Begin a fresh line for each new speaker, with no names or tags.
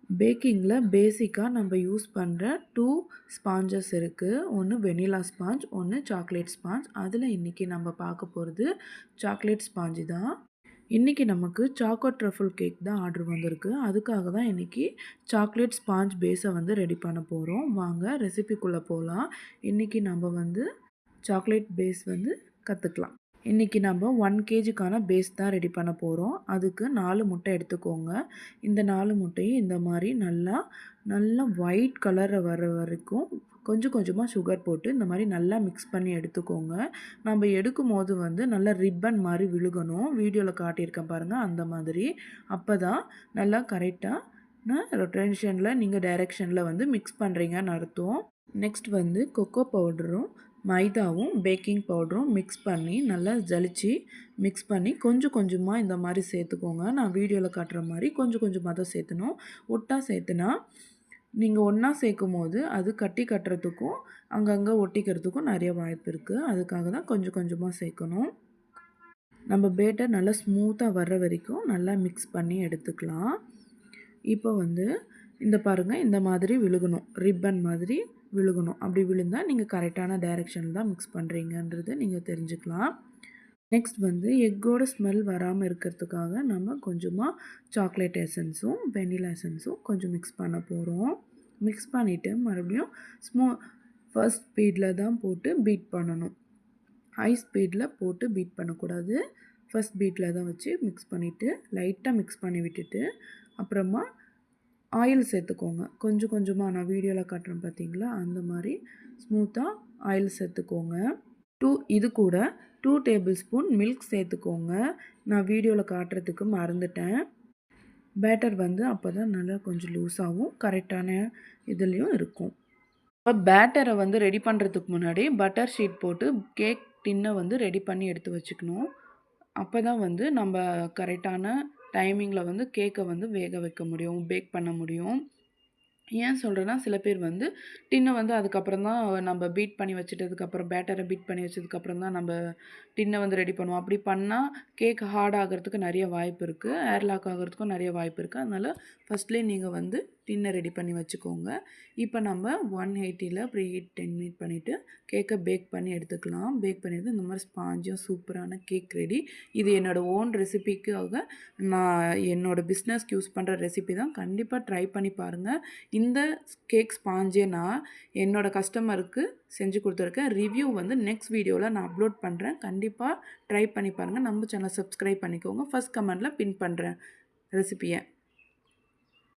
பேக்கிங்கில் பேசிக்காக நம்ம யூஸ் பண்ணுற 2 ஸ்பாஞ்சஸ் இருக்குது. ஒன்று வெனிலா ஸ்பாஞ்ச், ஒன்று சாக்லேட் ஸ்பாஞ்ச். அதில் இன்றைக்கி நம்ம பார்க்க போகிறது சாக்லேட் ஸ்பாஞ்சு தான். இன்றைக்கி நமக்கு சாக்கோ ட்ரஃபிள் கேக் தான் ஆர்டர் வந்திருக்கு. அதுக்காக தான் இன்றைக்கி சாக்லேட் ஸ்பாஞ்ச் பேஸை ரெடி பண்ண போகிறோம். வாங்க ரெசிபிக்குள்ளே போகலாம். இன்றைக்கி நம்ம சாக்லேட் பேஸ் கற்றுக்கலாம். இன்றைக்கி நம்ம 1 கேஜிக்கான பேஸ் தான் ரெடி பண்ண போகிறோம். அதுக்கு 4 முட்டை எடுத்துக்கோங்க. இந்த 4 முட்டையும் இந்த மாதிரி நல்லா ஒயிட் கலரை வர வரைக்கும் கொஞ்சம் கொஞ்சமாக சுகர் போட்டு இந்த மாதிரி நல்லா மிக்ஸ் பண்ணி எடுத்துக்கோங்க. நம்ம எடுக்கும் போது நல்லா ரிப்பன் மாதிரி விழுகணும். வீடியோவில் காட்டியிருக்கேன் பாருங்கள், அந்த மாதிரி. அப்போ தான் நல்லா கரெக்டான ரொட்டேஷனில் நீங்கள் டைரெக்ஷனில் மிக்ஸ் பண்ணுறீங்கன்னு அர்த்தம். நெக்ஸ்ட் கொக்கோ பவுடரும் மைதாவும் பேக்கிங் பவுடரும் மிக்ஸ் பண்ணி நல்லா ஜலிச்சு மிக்ஸ் பண்ணி கொஞ்சம் கொஞ்சமாக இந்த மாதிரி சேர்த்துக்கோங்க. நான் வீடியோவில் காட்டுற மாதிரி கொஞ்சம் கொஞ்சமாக தான் சேர்த்தணும். ஒட்டா சேர்த்துனா நீங்கள் ஒன்றா சேர்க்கும் போது அது கட்டி கட்டுறதுக்கும் அங்கங்கே ஒட்டிக்கிறதுக்கும் நிறைய வாய்ப்பு இருக்குது. அதுக்காக தான் கொஞ்சம் கொஞ்சமாக சேர்க்கணும். நம்ம பேட்டர் நல்லா ஸ்மூத்தாக வர்ற வரைக்கும் நல்லா மிக்ஸ் பண்ணி எடுத்துக்கலாம். இப்போ இந்த பாருங்கள், இந்த மாதிரி விழுகணும், ரிப்பன் மாதிரி விழுகணும். அப்படி விழுந்தால் நீங்கள் கரெக்டான டைரெக்ஷனில் தான் மிக்ஸ் பண்ணுறீங்கன்றது நீங்கள் தெரிஞ்சுக்கலாம். நெக்ஸ்ட் எக்கோட ஸ்மெல் வராமல் இருக்கிறதுக்காக நம்ம கொஞ்சமாக சாக்லேட் எசன்ஸும் வெனிலா எசன்ஸும் கொஞ்சம் மிக்ஸ் பண்ண போகிறோம். மிக்ஸ் பண்ணிவிட்டு மறுபடியும் ஃபர்ஸ்ட் ஸ்பீடில் தான் போட்டு பீட் பண்ணணும். ஹை ஸ்பீடில் போட்டு பீட் பண்ணக்கூடாது. ஃபர்ஸ்ட் பீட்டில் தான் வச்சு மிக்ஸ் பண்ணிவிட்டு லைட்டாக மிக்ஸ் பண்ணி விட்டுட்டு அப்புறமா ஆயில் சேர்த்துக்கோங்க. கொஞ்சம் கொஞ்சமாக நான் வீடியோவில் காட்டுறேன் பார்த்தீங்களா, அந்த மாதிரி ஸ்மூத்தாக ஆயில் சேர்த்துக்கோங்க. இது கூட 2 டேபிள் ஸ்பூன் மில்க் சேர்த்துக்கோங்க. நான் வீடியோவில் காட்டுறதுக்கு மறந்துட்டேன். பேட்டர் அப்போ தான் நல்லா கொஞ்சம் லூஸாகவும் கரெக்டான இதுலேயும் இருக்கும். இப்போ பேட்டரை ரெடி பண்ணுறதுக்கு முன்னாடி பட்டர் ஷீட் போட்டு கேக் டின்னை ரெடி பண்ணி எடுத்து வச்சுக்கணும். அப்போ தான் நம்ம கரெக்டான டைமிங்கில் கேக்கை வேக வைக்க முடியும், பேக் பண்ண முடியும். ஏன் சொல்கிறேன்னா, சில பேர் டின்னை அதுக்கப்புறம் தான் நம்ம பீட் பண்ணி வச்சுட்டதுக்கப்புறம் பேட்டரை பீட் பண்ணி வச்சதுக்கப்புறம் தான் நம்ம டின்னை ரெடி பண்ணுவோம். அப்படி பண்ணால் கேக் ஹார்ட் ஆகிறதுக்கு நிறைய வாய்ப்பு இருக்குது, ஏர்லாக் ஆகிறதுக்கும் நிறைய வாய்ப்பு இருக்குது. அதனால் ஃபஸ்ட்லேயே நீங்கள் டின்னை ரெடி பண்ணி வச்சுக்கோங்க. இப்போ நம்ம 180ல் ப்ரீ ஹீட் 10 மினிட் பண்ணிவிட்டு கேக்கை பேக் பண்ணி எடுத்துக்கலாம். பேக் பண்ணிவிட்டு இந்த மாதிரி ஸ்பாஞ்சும் சூப்பரான கேக் ரெடி. இது என்னோடய ஓன் ரெசிபிக்காக நான் என்னோடய பிஸ்னஸ்க்கு யூஸ் பண்ணுற ரெசிபி தான். கண்டிப்பாக ட்ரை பண்ணி பாருங்கள். இந்த கேக் ஸ்பாஞ்சே நான் என்னோடய கஸ்டமருக்கு செஞ்சு கொடுத்துருக்கேன். ரிவ்யூ நெக்ஸ்ட் வீடியோவில் நான் அப்லோட் பண்ணுறேன். கண்டிப்பாக ட்ரை பண்ணி பாருங்கள். நம்ம சேனலை சப்ஸ்கிரைப் பண்ணிக்கோங்க. ஃபஸ்ட் கமெண்டில் பின் பண்ணுறேன் ரெசிபியை.